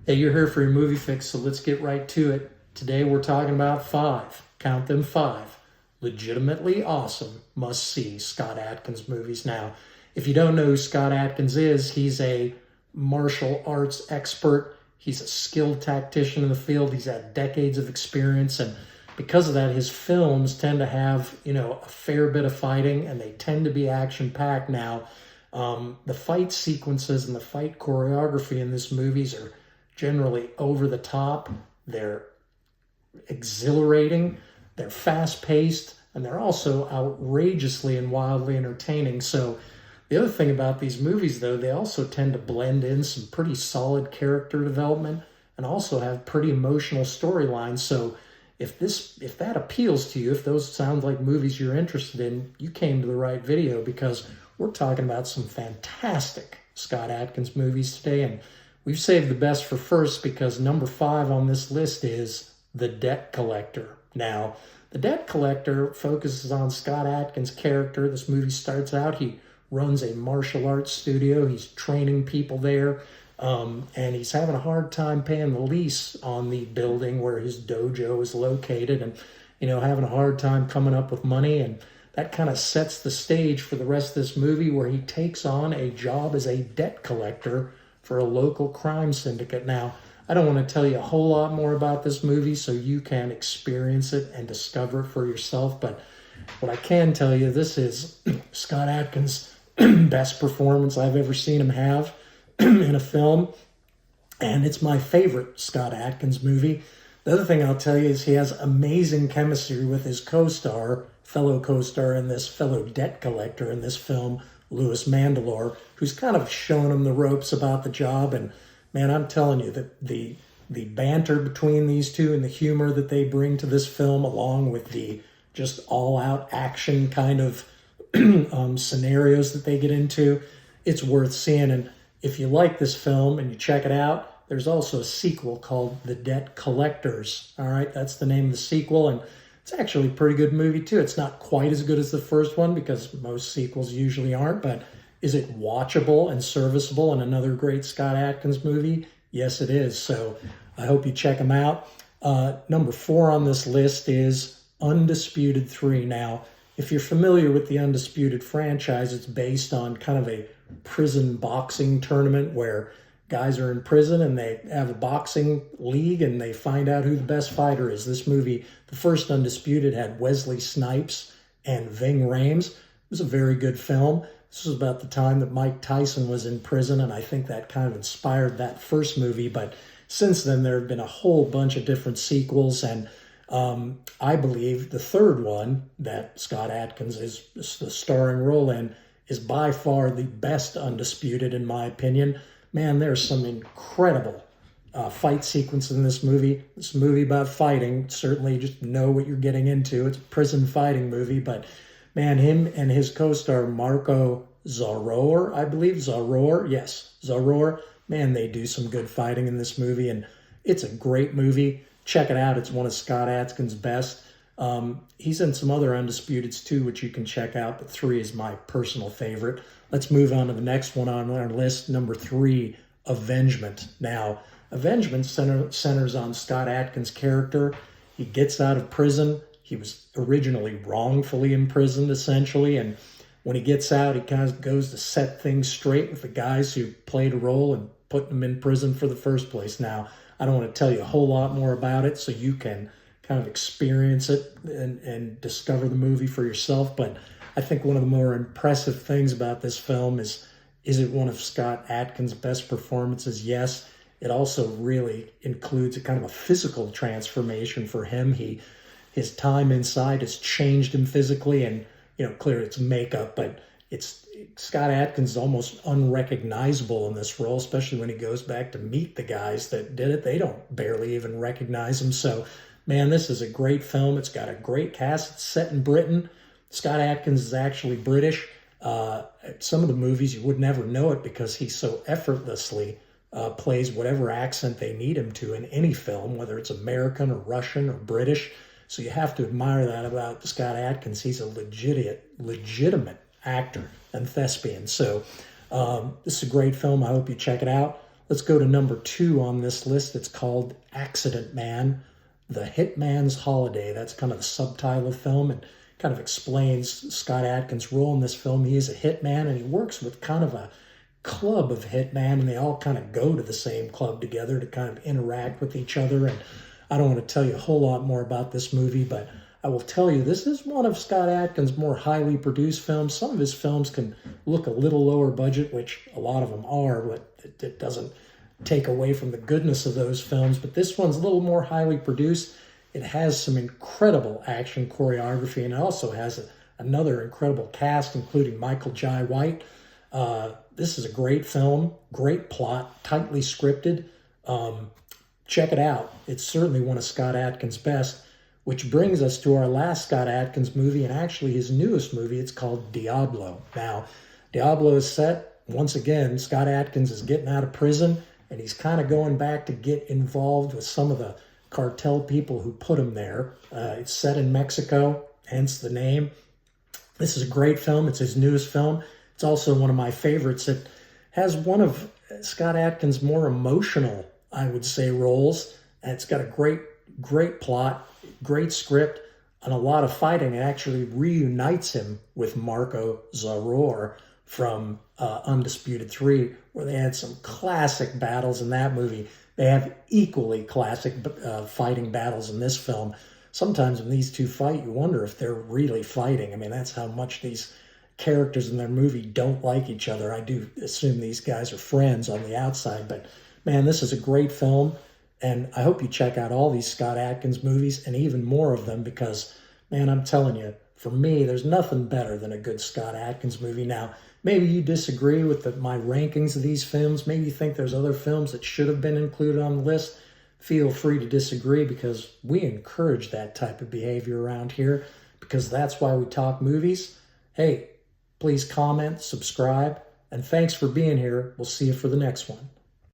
Hey, you're here for your movie fix, so let's get right to it. Today we're talking about five, count them five, legitimately awesome must see Scott Adkins movies. Now, if you don't know who Scott Adkins is, he's a martial arts expert. He's a skilled tactician in the field. He's had decades of experience, and because of that, his films tend to have, a fair bit of fighting and they tend to be action packed. Now, the fight sequences and the fight choreography in this movies are generally over the top. They're exhilarating, they're fast paced, and they're also outrageously and wildly entertaining. So, the other thing about these movies, though, they also tend to blend in some pretty solid character development and also have pretty emotional storylines. So, if that appeals to you, if those sound like movies you're interested in, you came to the right video because we're talking about some fantastic Scott Adkins movies today, and we've saved the best for first because number five on this list is The Debt Collector. Now, The Debt Collector focuses on Scott Adkins' character. This movie starts out, he runs a martial arts studio. He's training people there, and he's having a hard time paying the lease on the building where his dojo is located, and having a hard time coming up with money. And that kind of sets the stage for the rest of this movie, where he takes on a job as a debt collector for a local crime syndicate. Now, I don't want to tell you a whole lot more about this movie so you can experience it and discover it for yourself, but what I can tell you, this is Scott Adkins' best performance I've ever seen him have in a film, and it's my favorite Scott Adkins movie. The other thing I'll tell you is he has amazing chemistry with his fellow co-star in this, fellow debt collector in this film, Louis Mandylor, who's kind of showing him the ropes about the job. And man, I'm telling you that the banter between these two and the humor that they bring to this film, along with the just all-out action kind of scenarios that they get into, it's worth seeing. And if you like this film and you check it out, there's also a sequel called The Debt Collectors. All right, that's the name of the sequel, and it's actually a pretty good movie too. It's not quite as good as the first one because most sequels usually aren't, but is it watchable and serviceable and another great Scott Adkins movie? Yes, it is. So I hope you check them out. Number four on this list is Undisputed 3. Now, if you're familiar with the Undisputed franchise, it's based on kind of a prison boxing tournament where guys are in prison and they have a boxing league and they find out who the best fighter is. This movie, the first Undisputed, had Wesley Snipes and Ving Rhames. It was a very good film. This was about the time that Mike Tyson was in prison, and I think that kind of inspired that first movie. But since then, there have been a whole bunch of different sequels, and I believe the third one that Scott Adkins is the starring role in is by far the best Undisputed, in my opinion. Man, there's some incredible fight sequences in this movie. This movie about fighting, certainly just know what you're getting into. It's a prison fighting movie, but man, him and his co-star Marco Zaror, I believe, Zaror, man, they do some good fighting in this movie, and it's a great movie. Check it out. It's one of Scott Adkins' best. He's in some other Undisputeds too, which you can check out, but 3 is my personal favorite. Let's move on to the next one on our list, number 3, Avengement. Now, Avengement centers on Scott Adkins' character. He gets out of prison. He was originally wrongfully imprisoned, essentially, and when he gets out, he kind of goes to set things straight with the guys who played a role and put them in prison for the first place. Now, I don't want to tell you a whole lot more about it so you can kind of experience it and discover the movie for yourself, but I think one of the more impressive things about this film is it one of Scott Adkins' best performances? Yes. It also really includes a kind of a physical transformation for him. His time inside has changed him physically, and clearly it's makeup, but it's Scott Adkins is almost unrecognizable in this role, especially when he goes back to meet the guys that did it. They don't barely even recognize him. So, man, this is a great film. It's got a great cast. It's set in Britain. Scott Adkins is actually British. Some of the movies you would never know it because he so effortlessly plays whatever accent they need him to in any film, whether it's American or Russian or British. So you have to admire that about Scott Adkins. He's a legitimate actor and thespian. So this is a great film. I hope you check it out. let's go to number 2 on this list. It's called Accident Man, The Hitman's Holiday. That's kind of the subtitle of the film, and kind of explains Scott Adkins' role in this film. He is a hitman, and he works with kind of a club of hitman, and they all kind of go to the same club together to kind of interact with each other. And I don't want to tell you a whole lot more about this movie, but I will tell you this is one of Scott Adkins' more highly produced films. Some of his films can look a little lower budget, which a lot of them are, but it doesn't take away from the goodness of those films. But this one's a little more highly produced. It has some incredible action choreography, and it also has another incredible cast, including Michael Jai White. This is a great film, great plot, tightly scripted. Check it out. It's certainly one of Scott Adkins' best, which brings us to our last Scott Adkins movie, and actually his newest movie. It's called Diablo. Now, Diablo is set, once again, Scott Adkins is getting out of prison, and he's kind of going back to get involved with some of the cartel people who put him there. It's set in Mexico, hence the name. This is a great film. It's his newest film. It's also one of my favorites. It has one of Scott Adkins' more emotional, I would say, roles. And it's got a great plot, great script, and a lot of fighting. It actually reunites him with Marco Zaror from Undisputed 3, where they had some classic battles in that movie. They have equally classic fighting battles in this film. Sometimes when these two fight, you wonder if they're really fighting. I mean, that's how much these characters in their movie don't like each other. I do assume these guys are friends on the outside, but man, this is a great film, and I hope you check out all these Scott Adkins movies and even more of them, because, man, I'm telling you, for me, there's nothing better than a good Scott Adkins movie. Now, maybe you disagree with my rankings of these films. Maybe you think there's other films that should have been included on the list. Feel free to disagree, because we encourage that type of behavior around here, because that's why we talk movies. Hey, please comment, subscribe, and thanks for being here. We'll see you for the next one.